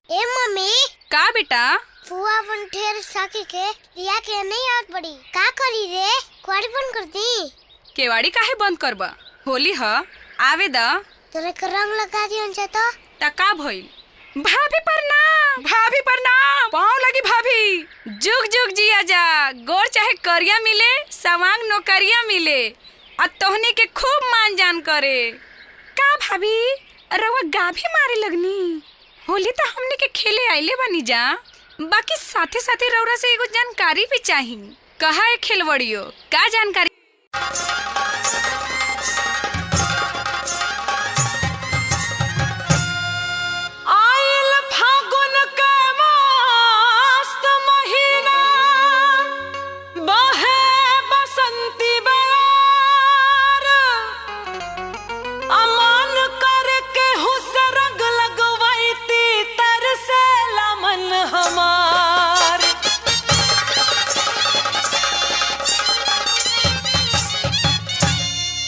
ए mummy का बेटा? फुआ अपन ढेर साकी के रिया के नहीं आवत बड़ी का करी रे? कुआरी बंद कर दी। केवाड़ी काहे बंद करबा? होली ह आवे द। तोरे के रंग लगा दियन से तो ता का भइल? भाभी प्रणाम, भाभी प्रणाम, पाँव लगी भाभी। जुग जुग जिया जा, गोर चाहे करिया मिले, सवांग नौकरिया मिले, और तोहनी के खूब मान जान करे। का भाभी रउआ गाभी मारे लगनी? होली तो हमने के खेले आइले बनी जा, बाकी साथे साथे रउरा से एगो जानकारी भी चाही। कहा है खेलवड़ियो, का जानकारी?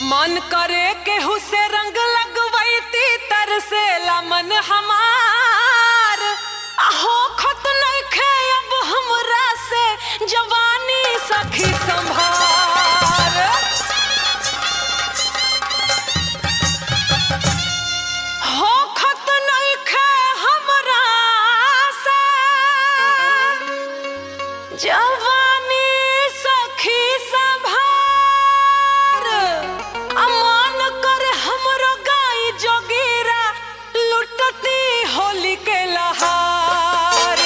मन करे केहू से रंग लगवैती तरसेला मन हमार। हो खत नइखे अब हमरा से जवानी सखी संभार। हो खत नइखे हमरा से जवानी सखी संभार। अमान करे हमरो गाय जोगीरा लुटती होली के लहार।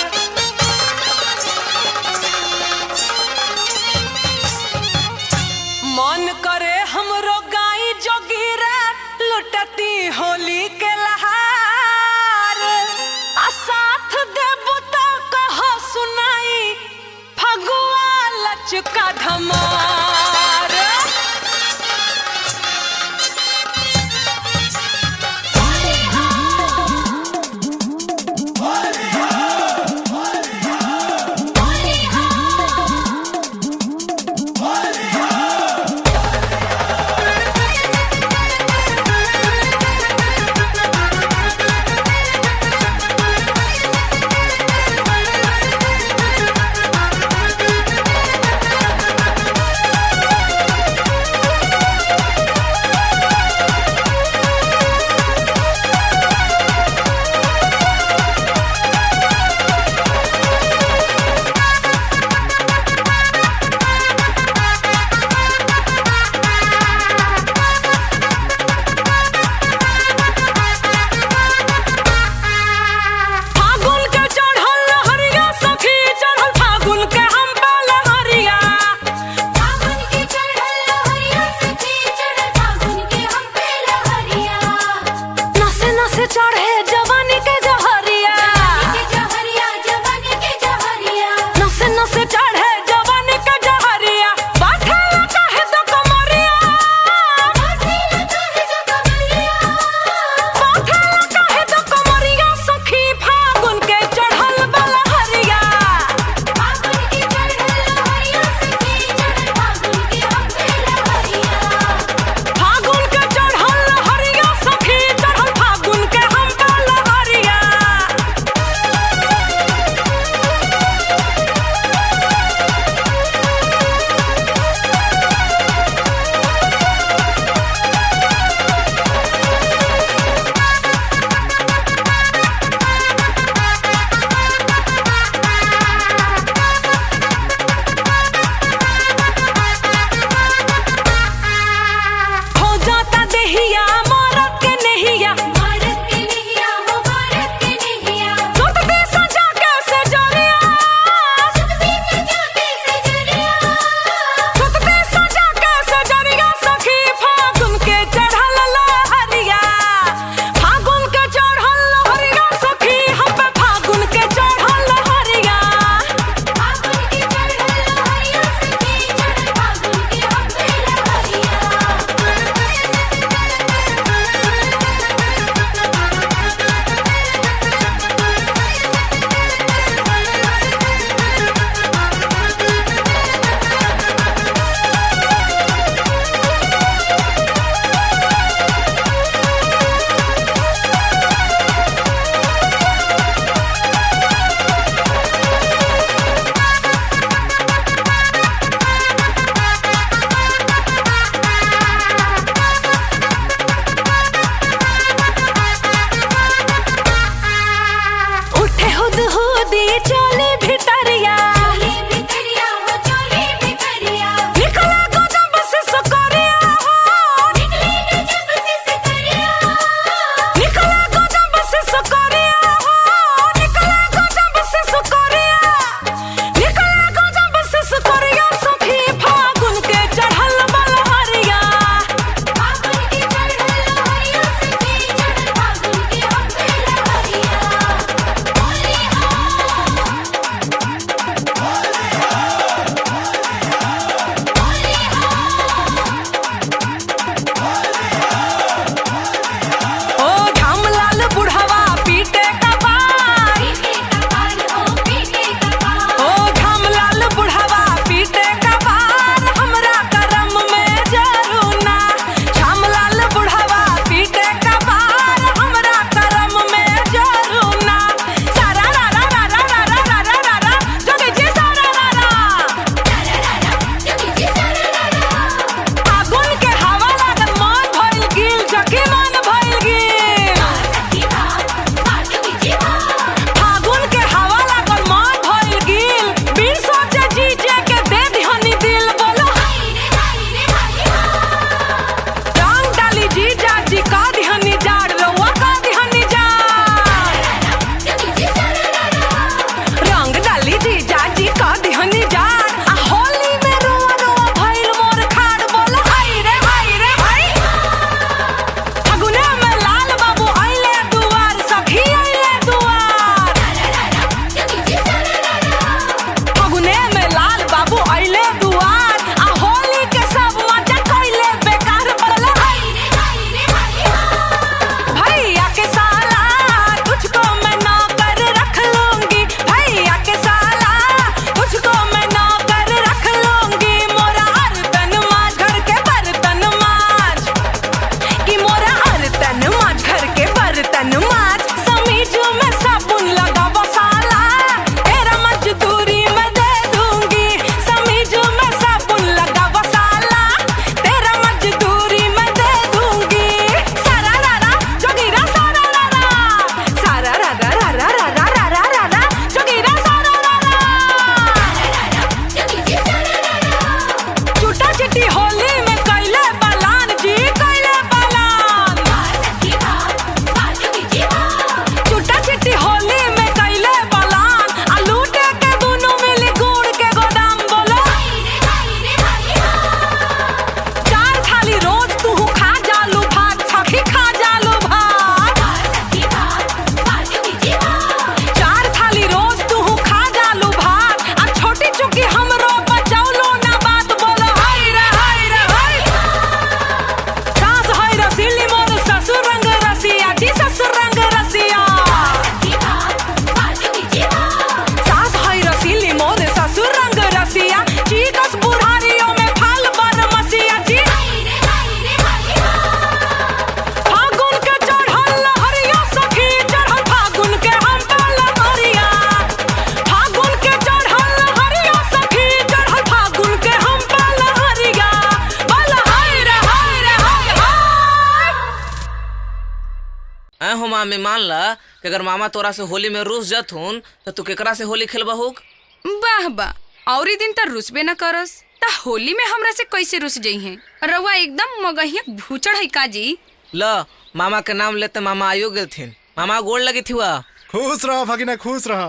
मान ला कि अगर मामा तोरा से होली में रूस जत हुन तो तू केकरा से होली खेलबा हुक? वाह वाह, औरी दिन त रुसबे न करस त होली में हमरा से कैसे रुस जई हैं? रउआ एकदम मगहिया भूचड़ है काजी। ल मामा के नाम लेते मामा आयो गेल थिन। मामा गोड़ लगी थी हुआ। खुश रह भगिना, खुश रह।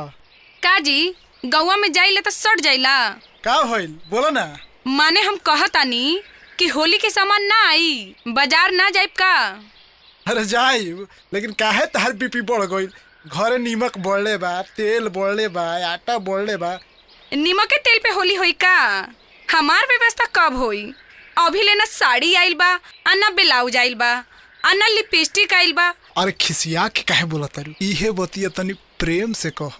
काजी गौवा में जाइले त सट जाइला का होइल बोलो ना। माने हम कहतानी कि होली के सामान ना आई, बाजार ना जाइब का? अरे जाई, लेकिन काहे तहार बीपी बढ़ गइल? घरे नीमक बढ़ले बा, तेल बढ़ले बा, आटा बढ़ले बा। नीमक के तेल पे होली होई का? हमार व्यवस्था कब होई? अभी लेना साड़ी आइल बा, अन्ना ब्लाउज आइल बा, अन्ना लिपस्टिक आइल बा। अरे खिसिया के काहे बोलत तारू? इहे बतिया तनी प्रेम से कह।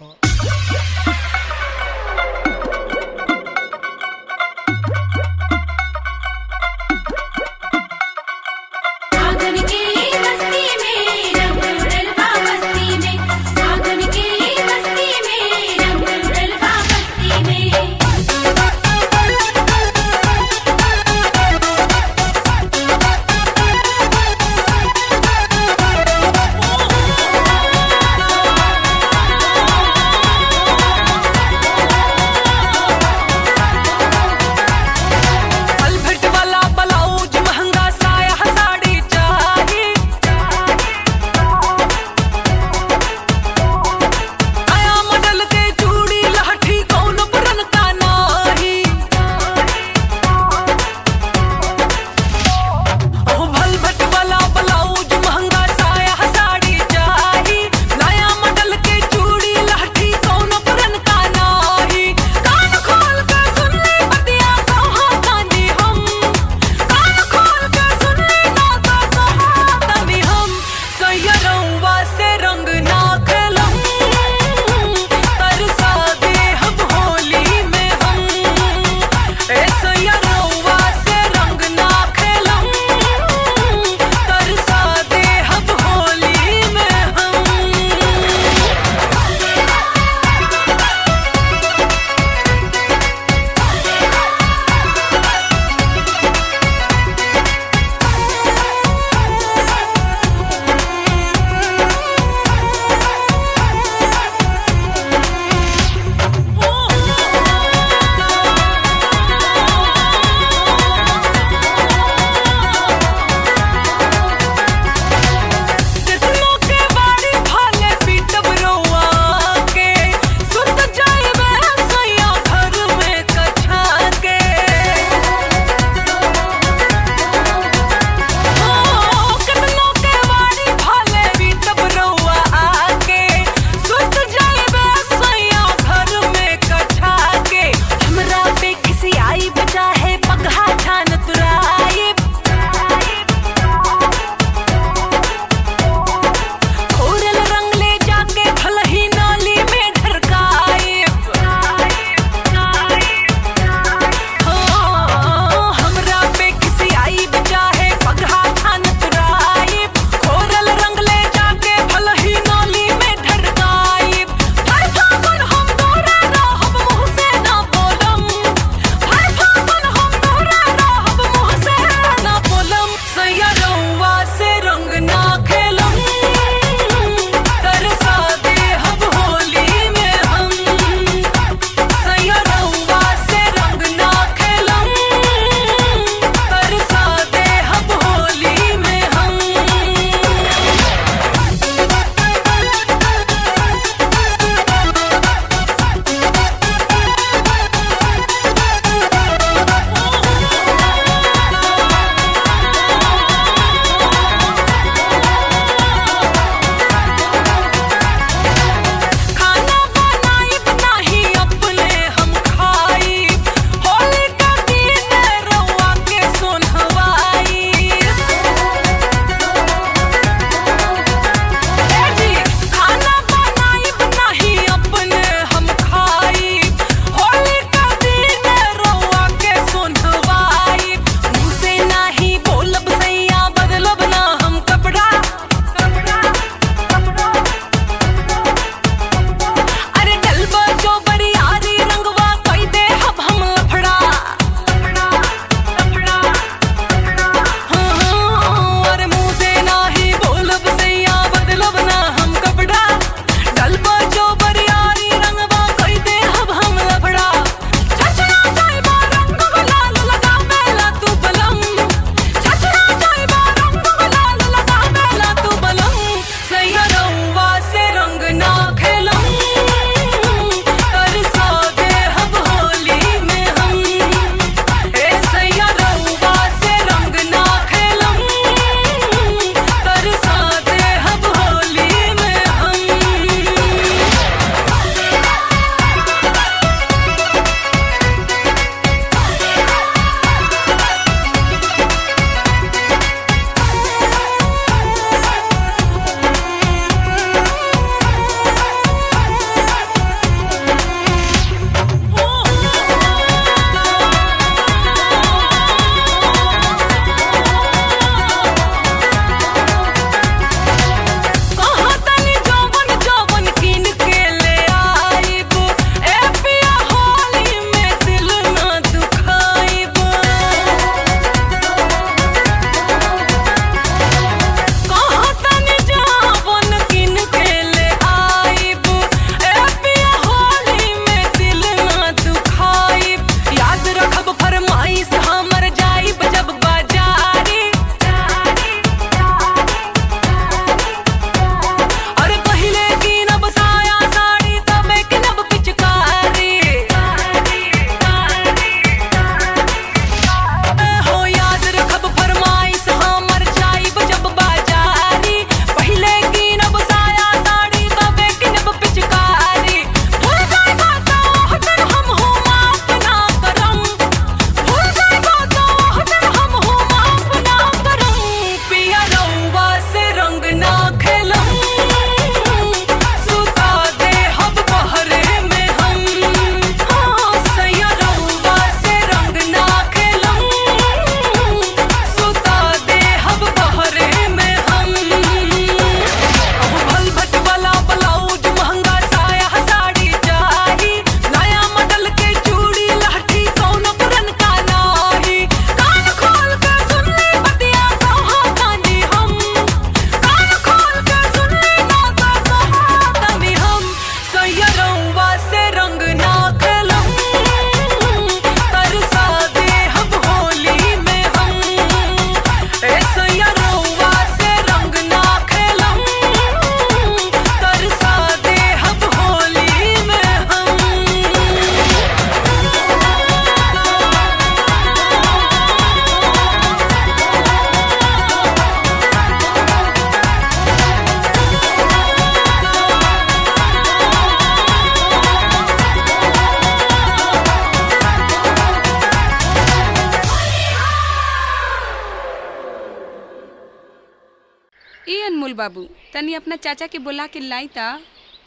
राहुल बाबू, तनी अपना चाचा के बुला के लाई ता।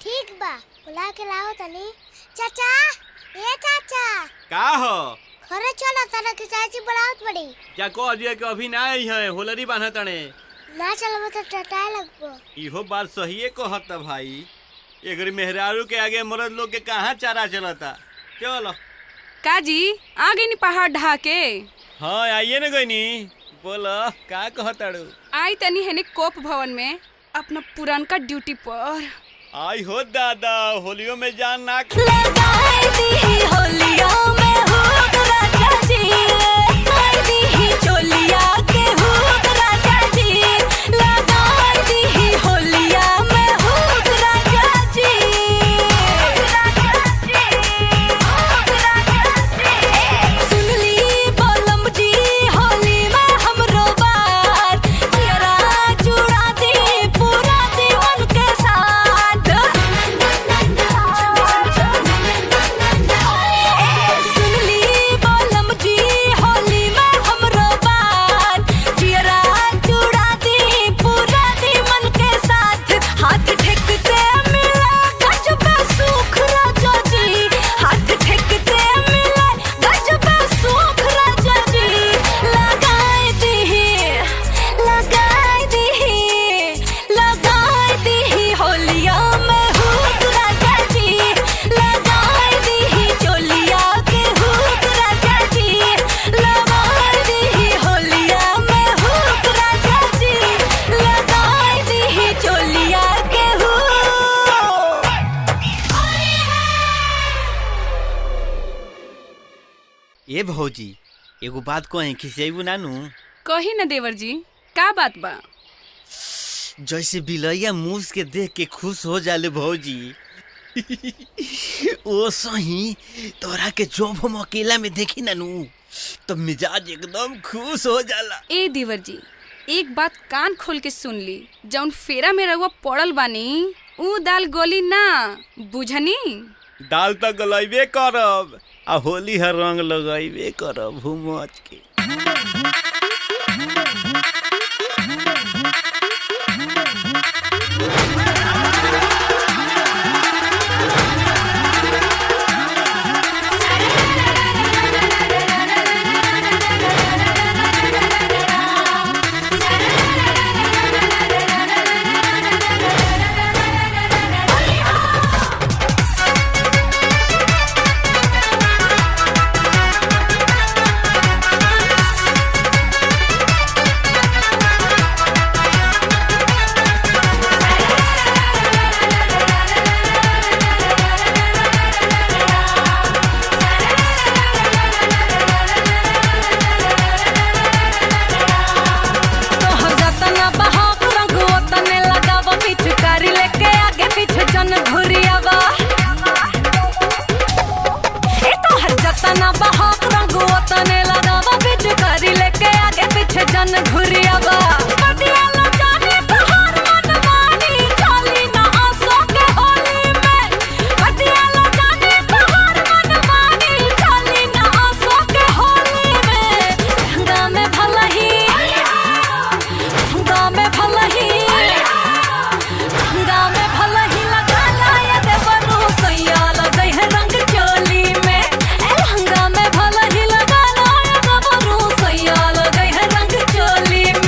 ठीक बा, बुला के लाओ तनी। चाचा, ए चाचा, का हो? घरे चलो, तना के चाची बुलावत बड़ी। क्या कह दिया कि अभी ना आई है, होलरी बांधा तने। ना चलबो तो टटाए लगबो। इहो बात सहीए कहत भाई। एगरी मेहरारू के आगे मर्द लोग के कहाँ चारा चलता। चलो। काजी आ गई नी पहाड़ ढहा के। हाँ आइए न गईनी। बोलो का कहताड़ू? आई तनी है कोप भवन में अपना पुरानका ड्यूटी पर। आई हो दादा, होलियो में जान ना लगाई दी होलिया में हुक राजा जी, लगाई दी चोलिया के हुक राजा जी, लगाई दी होलिया में हुक राजा जी, सुन ली बोलम जी होली में हमरो बात, तेरा जुड़ा दी पूरा दीवन के साथ। सुन ली बोलम जी होली में हमरो बात, तेरा जुड़ा दी पूरा दीवन के साथ। हाथ ठेकते मिले गजब सुख राजा जी, हाथ ठेकते मिले गजब सुख राजा जी, लगाई दी होलिया में हुक राजा जी, लगाई दी चोलिया के हुक राजा जी, लगाई दी होलिया में हुक राजा जी, लगाई दी चोलिया के हुक। ए भौजी, एगो बात कहीं खिसियाबू नानू। कही न देवर जी, का बात बा? जैसे बिलैया मूस के देख के खुश हो जाले भौजी, ओ सही तोरा के जब हम अकेला में देखी नानू तो मिजाज एकदम खुश हो जाला। ए देवर जी, एक बात कान खोल के सुन ली, जौन फेरा में रहुआ पड़ल बानी ऊ दाल गोली ना, बुझनी? दाल तो गलैबे करब आ होली हर रंग लगैबे करब भूमच के। में भला ही लगा लाया गबरू सैया लगे है रंग चोली में।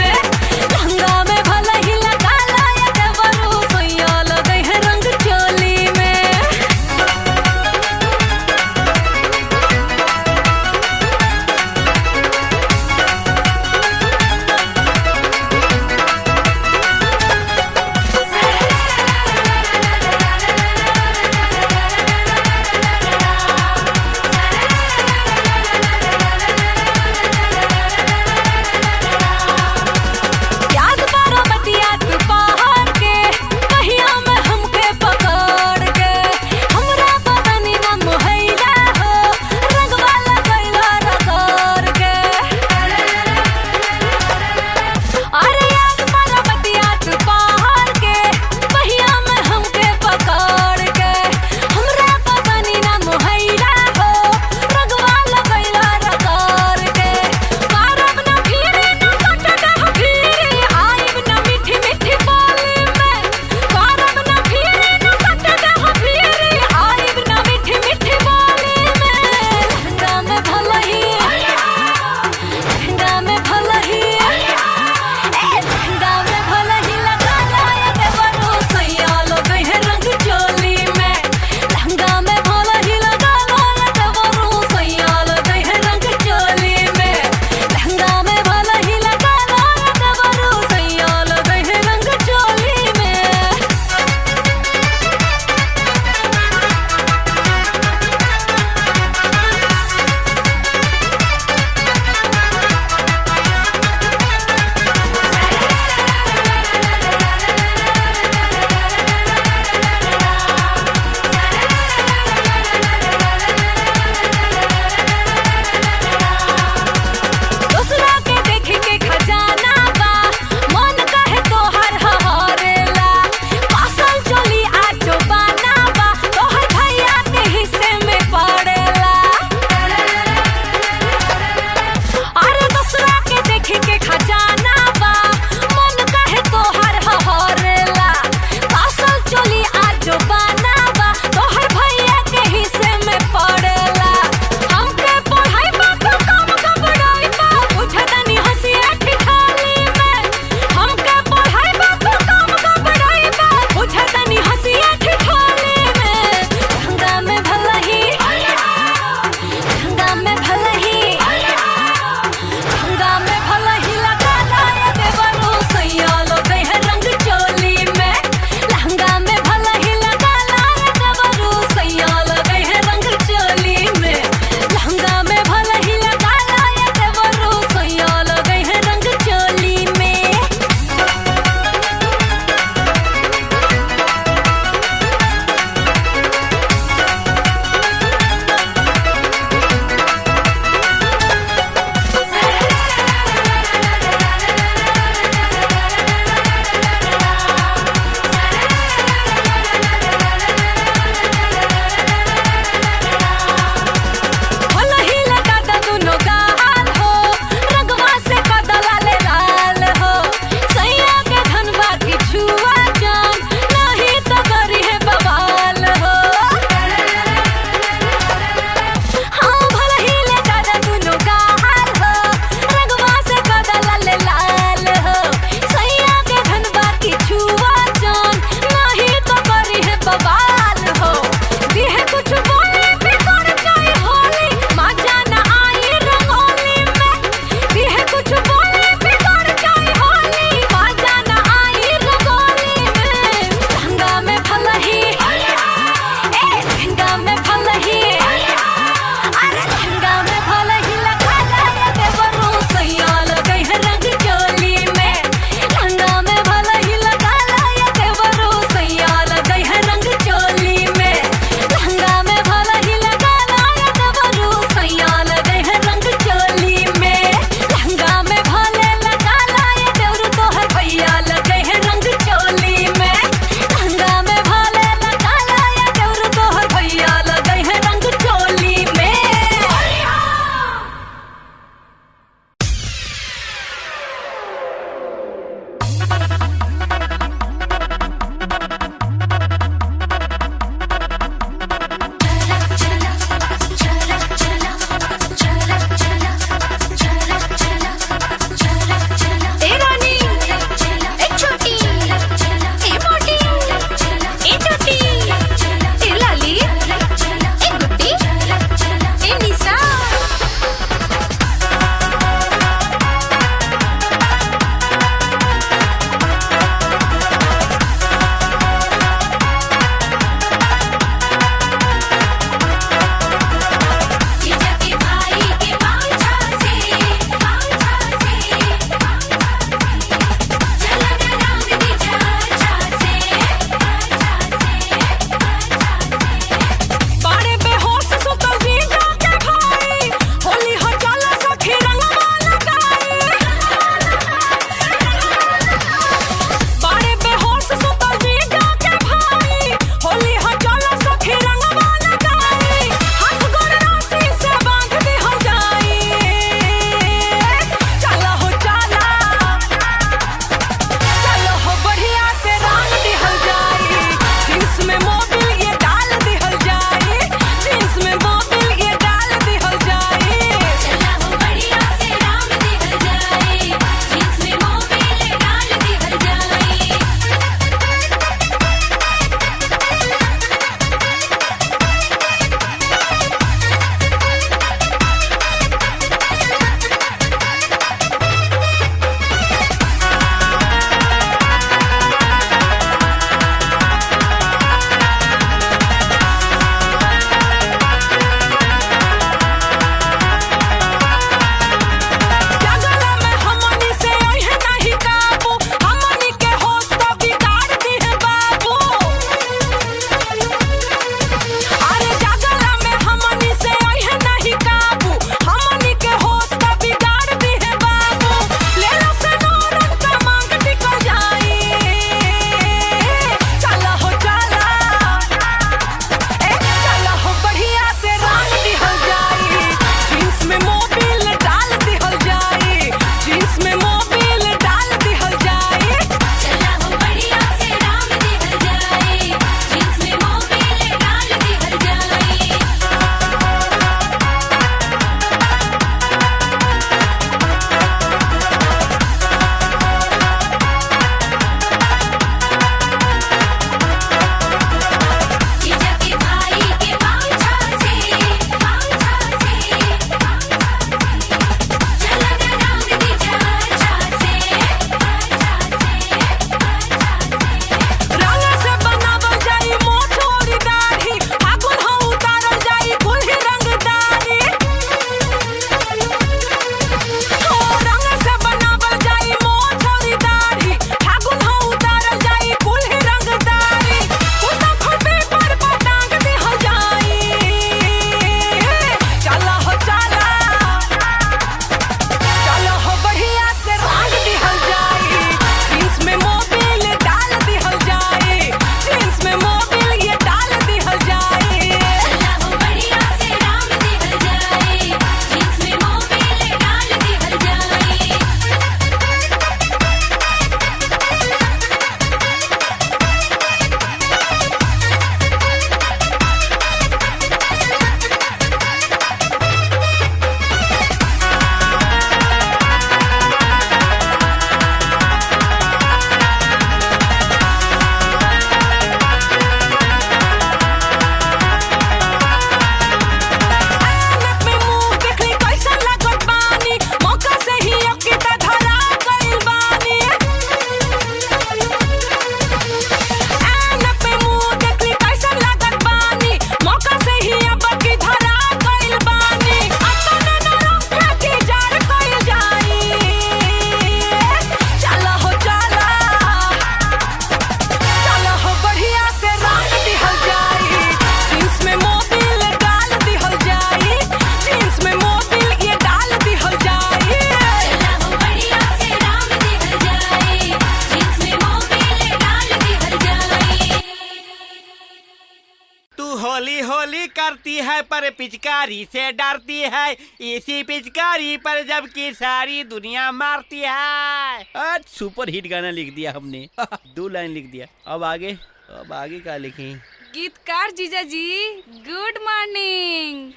तू होली होली करती है पर पिचकारी से डरती है, इसी पिचकारी पर जबकि सारी दुनिया मारती है। आज सुपर हिट गाना लिख दिया हमने। 2 लाइन लिख दिया। अब आगे क्या लिखें? गीतकार जीजा जी, गुड मॉर्निंग।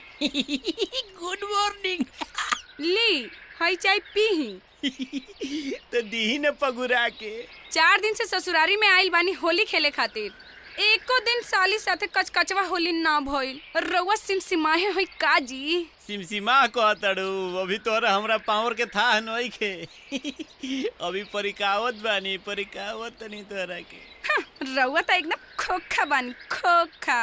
Good morning. ली हई चाय पीही। तो दी न पगुरा के। 4 दिन से ससुरारी में आइल बानी होली खेले खातिर। एको दिन साली साथे कचकचवा होली ना भइल। रउआ सिमसिमाहे होई का जी? सिमसिमा कहतड़ू, अभी तोरा हमरा पावर के था नई के। अभी परिकावत नहीं तोरा के। रउआ तो एकदम खोखा बानी, खोखा।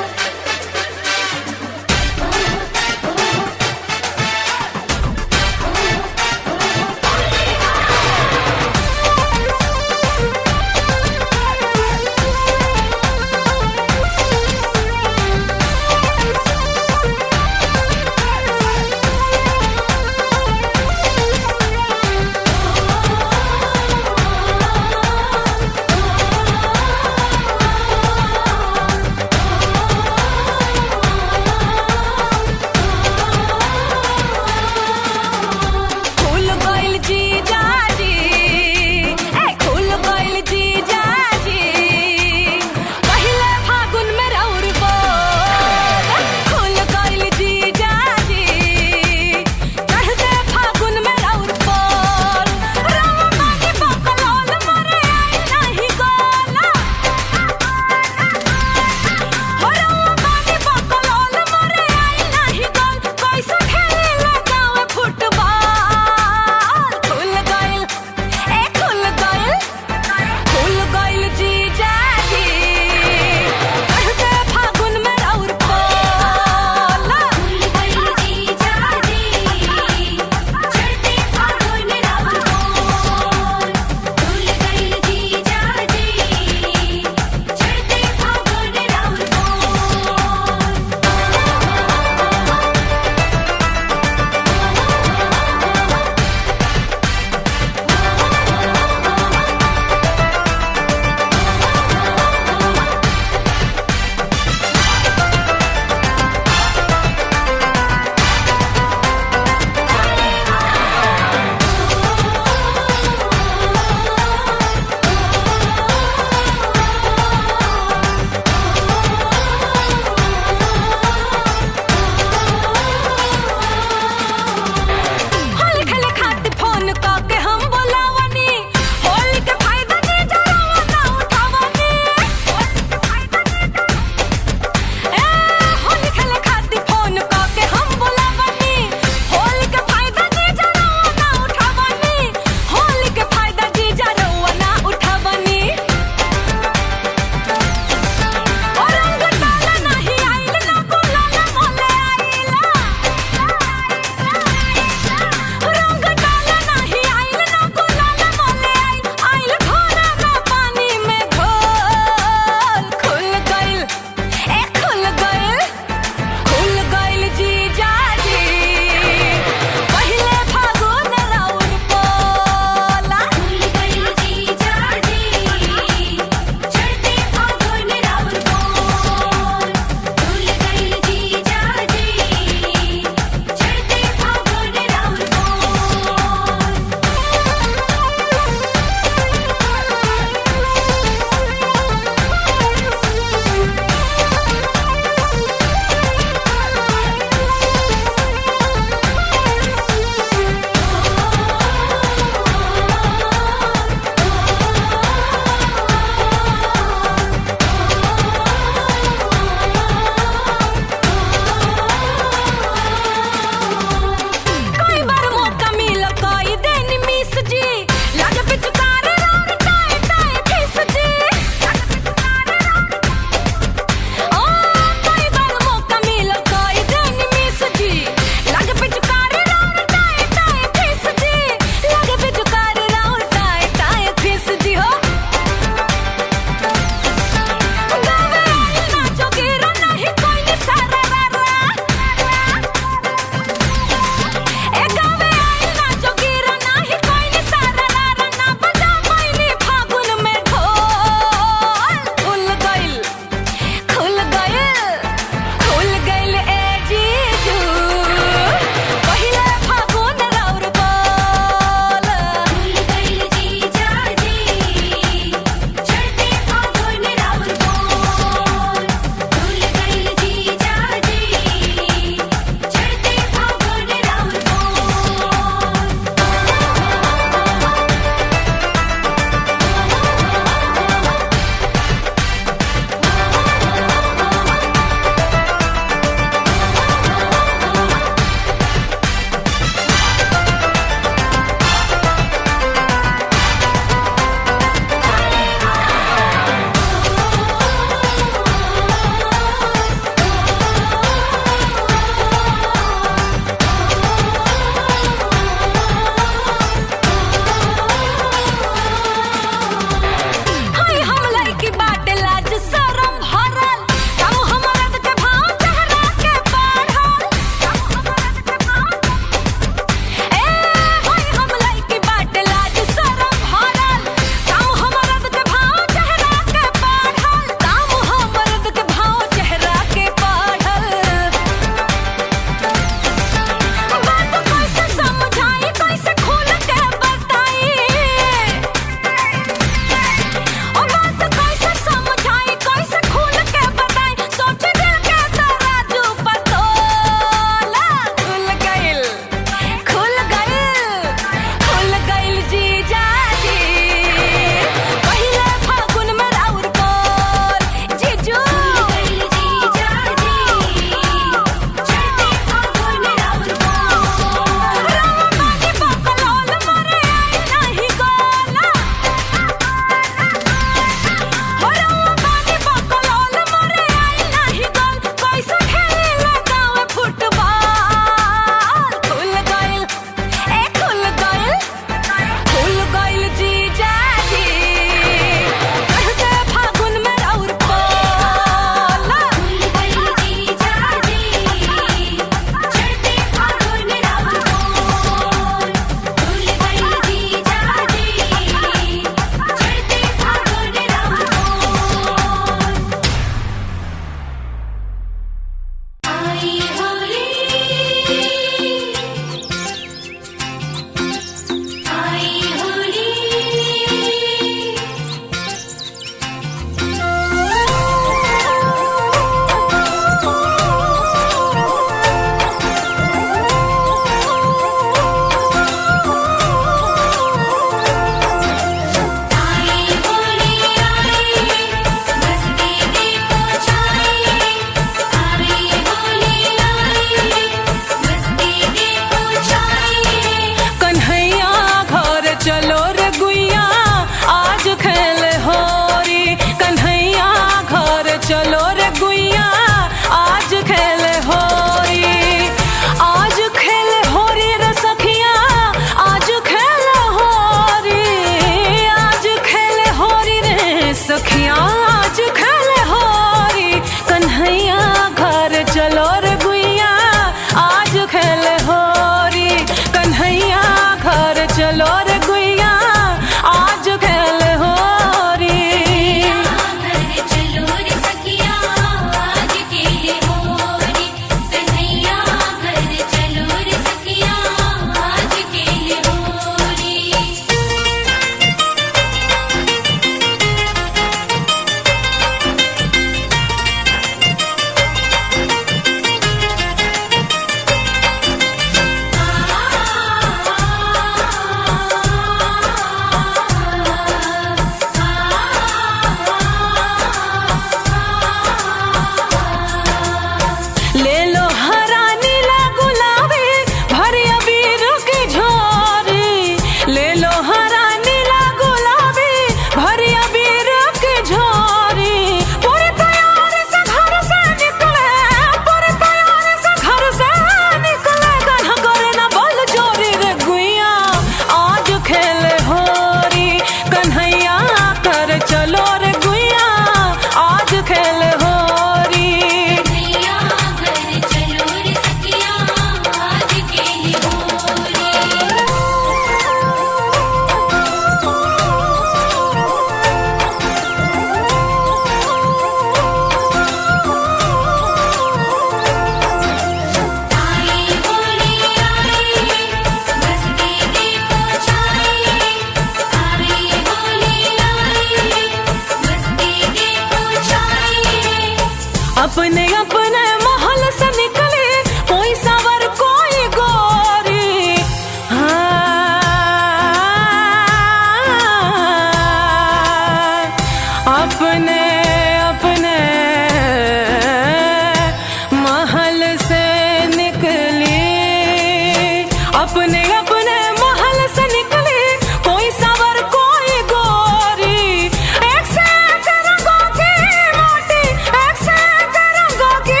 अपने अपने महल से निकली, कोई सावर कोई गोरी, एक से एक रंगों की माटी, एक से एक रंगों की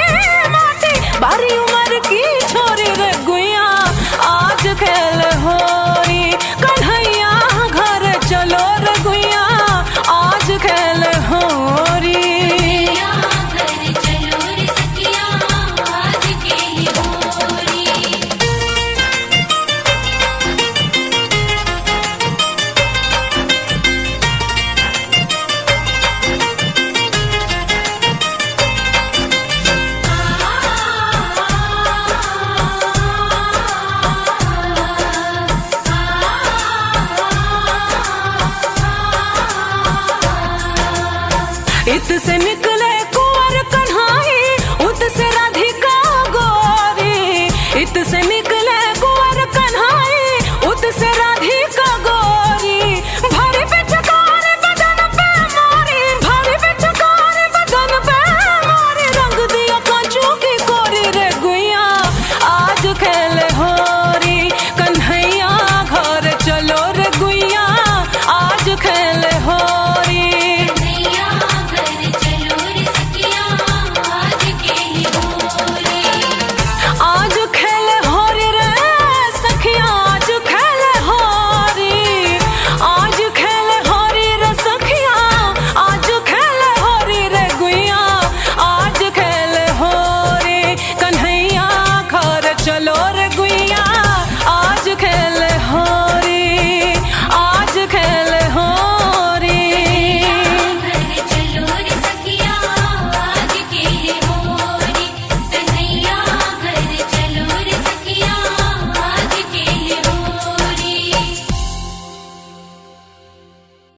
माटी, बारी उम्र की छोरी रे गुइया आज खेल होरी, कन्हैया घर चलो रे गुइया आज खेल होरी। इत से